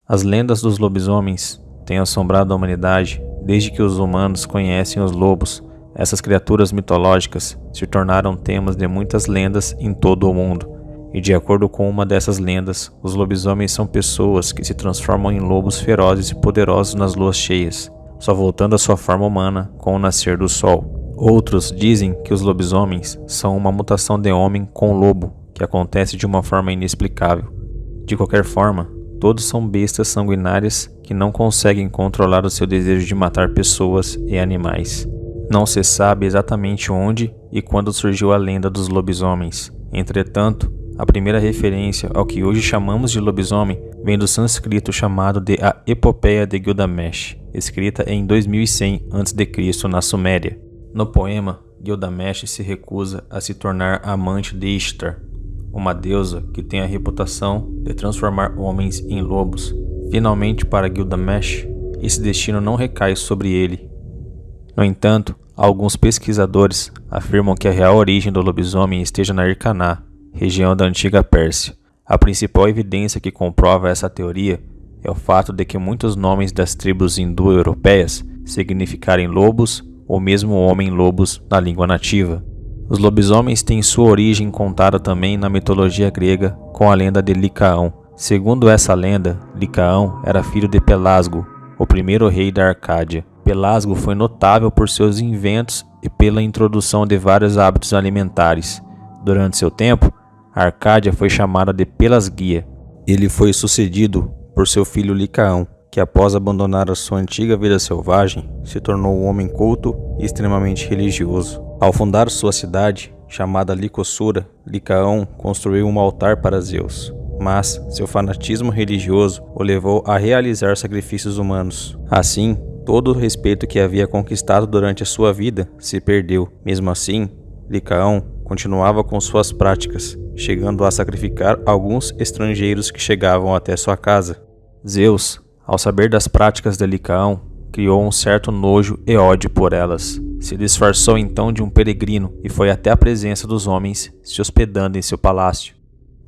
As lendas dos lobisomens têm assombrado a humanidade desde que os humanos conhecem os lobos. Essas criaturas mitológicas se tornaram temas de muitas lendas em todo o mundo. E de acordo com uma dessas lendas, os lobisomens são pessoas que se transformam em lobos ferozes e poderosos nas luas cheias, só voltando à sua forma humana com o nascer do sol. Outros dizem que os lobisomens são uma mutação de homem com lobo, que acontece de uma forma inexplicável. De qualquer forma, todos são bestas sanguinárias que não conseguem controlar o seu desejo de matar pessoas e animais. Não se sabe exatamente onde e quando surgiu a lenda dos lobisomens. Entretanto, a primeira referência ao que hoje chamamos de lobisomem vem do sânscrito chamado de A Epopeia de Gilgamesh, escrita em 2100 a.C. na Suméria. No poema, Gilgamesh se recusa a se tornar amante de Ishtar, uma deusa que tem a reputação de transformar homens em lobos. Finalmente, para Gilgamesh, esse destino não recai sobre ele. No entanto, alguns pesquisadores afirmam que a real origem do lobisomem esteja na Hircania, região da antiga Pérsia. A principal evidência que comprova essa teoria é o fato de que muitos nomes das tribos indo-europeias significarem lobos ou mesmo homem-lobos na língua nativa. Os lobisomens têm sua origem contada também na mitologia grega com a lenda de Licaão. Segundo essa lenda, Licaão era filho de Pelasgo, o primeiro rei da Arcádia. Pelasgo foi notável por seus inventos e pela introdução de vários hábitos alimentares. Durante seu tempo, a Arcádia foi chamada de Pelasgia. Ele foi sucedido por seu filho Licaão, que após abandonar a sua antiga vida selvagem, se tornou um homem culto e extremamente religioso. Ao fundar sua cidade, chamada Licossura, Licaão construiu um altar para Zeus, mas seu fanatismo religioso o levou a realizar sacrifícios humanos. Assim, todo o respeito que havia conquistado durante a sua vida se perdeu. Mesmo assim, Licaão continuava com suas práticas, chegando a sacrificar alguns estrangeiros que chegavam até sua casa. Zeus, ao saber das práticas de Licaão, criou um certo nojo e ódio por elas. Se disfarçou então de um peregrino e foi até a presença dos homens, se hospedando em seu palácio.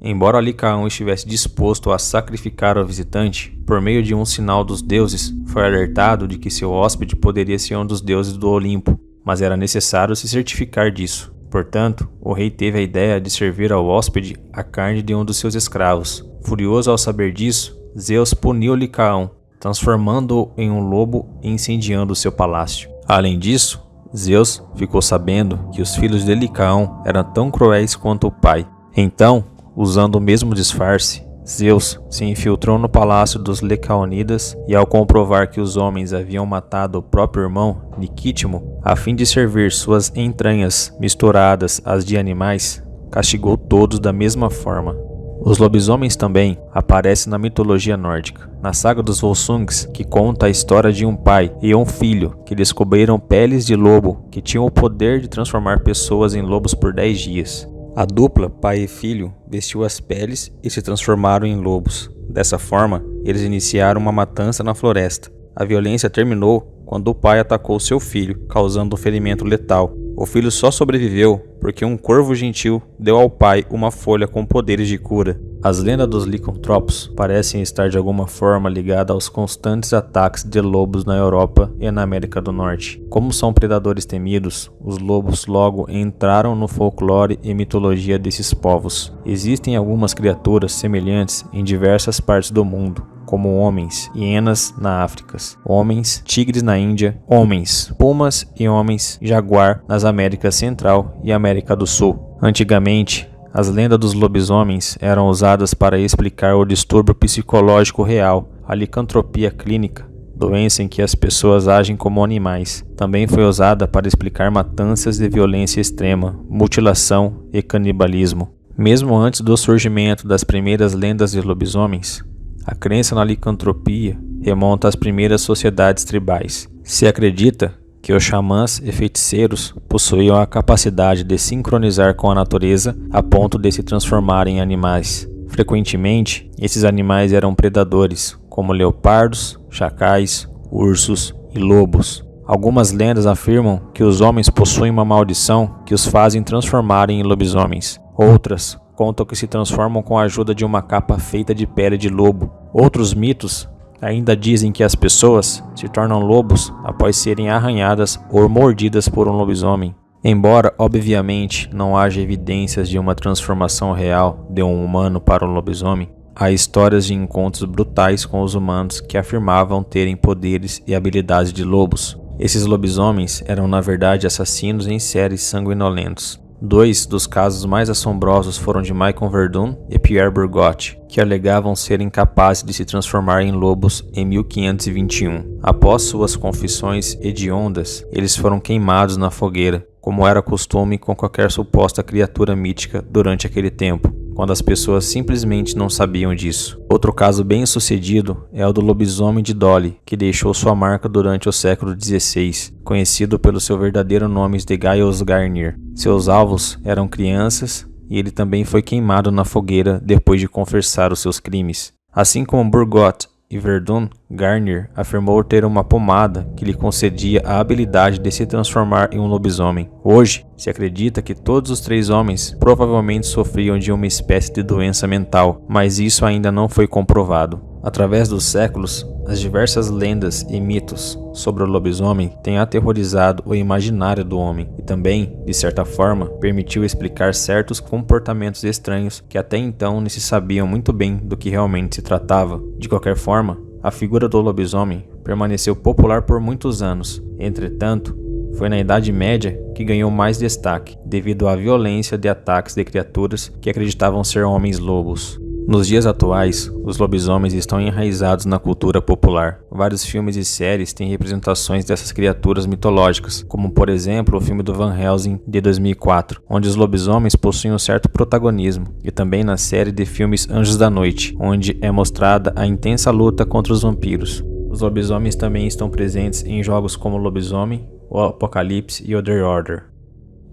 Embora Licaão estivesse disposto a sacrificar o visitante, por meio de um sinal dos deuses, foi alertado de que seu hóspede poderia ser um dos deuses do Olimpo, mas era necessário se certificar disso. Portanto, o rei teve a ideia de servir ao hóspede a carne de um dos seus escravos. Furioso ao saber disso, Zeus puniu Licaão, transformando-o em um lobo e incendiando seu palácio. Além disso, Zeus ficou sabendo que os filhos de Licaão eram tão cruéis quanto o pai. Então, usando o mesmo disfarce, Zeus se infiltrou no palácio dos Licaônidas e, ao comprovar que os homens haviam matado o próprio irmão, Niquítimo, a fim de servir suas entranhas misturadas às de animais, castigou todos da mesma forma. Os lobisomens também aparecem na mitologia nórdica, na saga dos Volsungs, que conta a história de um pai e um filho que descobriram peles de lobo que tinham o poder de transformar pessoas em lobos por 10 dias. A dupla, pai e filho, vestiu as peles e se transformaram em lobos. Dessa forma, eles iniciaram uma matança na floresta. A violência terminou quando o pai atacou seu filho, causando um ferimento letal. O filho só sobreviveu porque um corvo gentil deu ao pai uma folha com poderes de cura. As lendas dos licantropos parecem estar de alguma forma ligadas aos constantes ataques de lobos na Europa e na América do Norte. Como são predadores temidos, os lobos logo entraram no folclore e mitologia desses povos. Existem algumas criaturas semelhantes em diversas partes do mundo, como homens, hienas na África, homens, tigres na Índia, homens, pumas e homens, jaguar nas Américas Central e América do Sul. Antigamente, as lendas dos lobisomens eram usadas para explicar o distúrbio psicológico real, a licantropia clínica, doença em que as pessoas agem como animais. Também foi usada para explicar matanças de violência extrema, mutilação e canibalismo. Mesmo antes do surgimento das primeiras lendas de lobisomens, a crença na licantropia remonta às primeiras sociedades tribais. Se acredita que os xamãs e feiticeiros possuíam a capacidade de sincronizar com a natureza a ponto de se transformar em animais. Frequentemente, esses animais eram predadores, como leopardos, chacais, ursos e lobos. Algumas lendas afirmam que os homens possuem uma maldição que os fazem transformarem em lobisomens. Outras contam que se transformam com a ajuda de uma capa feita de pele de lobo. Outros mitos ainda dizem que as pessoas se tornam lobos após serem arranhadas ou mordidas por um lobisomem. Embora, obviamente, não haja evidências de uma transformação real de um humano para um lobisomem, há histórias de encontros brutais com os humanos que afirmavam terem poderes e habilidades de lobos. Esses lobisomens eram na verdade assassinos em série sanguinolentos. 2 dos casos mais assombrosos foram de Michael Verdun e Pierre Bergotte, que alegavam serem capazes de se transformar em lobos em 1521. Após suas confissões hediondas, eles foram queimados na fogueira, como era costume com qualquer suposta criatura mítica durante aquele tempo, quando as pessoas simplesmente não sabiam disso. Outro caso bem sucedido é o do lobisomem de Dolly, que deixou sua marca durante o século XVI, conhecido pelo seu verdadeiro nome de Giles Garnier. Seus alvos eram crianças e ele também foi queimado na fogueira depois de confessar os seus crimes. Assim como Bergotte e Verdun, Garnier afirmou ter uma pomada que lhe concedia a habilidade de se transformar em um lobisomem. Hoje, se acredita que todos os 3 homens provavelmente sofriam de uma espécie de doença mental, mas isso ainda não foi comprovado. Através dos séculos, as diversas lendas e mitos sobre o lobisomem têm aterrorizado o imaginário do homem e também, de certa forma, permitiu explicar certos comportamentos estranhos que até então não se sabiam muito bem do que realmente se tratava. De qualquer forma, a figura do lobisomem permaneceu popular por muitos anos. Entretanto, foi na Idade Média que ganhou mais destaque, devido à violência de ataques de criaturas que acreditavam ser homens-lobos. Nos dias atuais, os lobisomens estão enraizados na cultura popular. Vários filmes e séries têm representações dessas criaturas mitológicas, como por exemplo o filme do Van Helsing de 2004, onde os lobisomens possuem um certo protagonismo, e também na série de filmes Anjos da Noite, onde é mostrada a intensa luta contra os vampiros. Os lobisomens também estão presentes em jogos como Lobisomem, o Apocalipse e o The Order.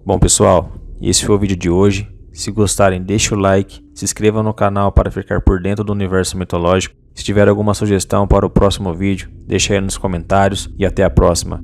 Bom pessoal, esse foi o vídeo de hoje. Se gostarem, deixe o like, se inscreva no canal para ficar por dentro do universo mitológico. Se tiver alguma sugestão para o próximo vídeo, deixe aí nos comentários e até a próxima.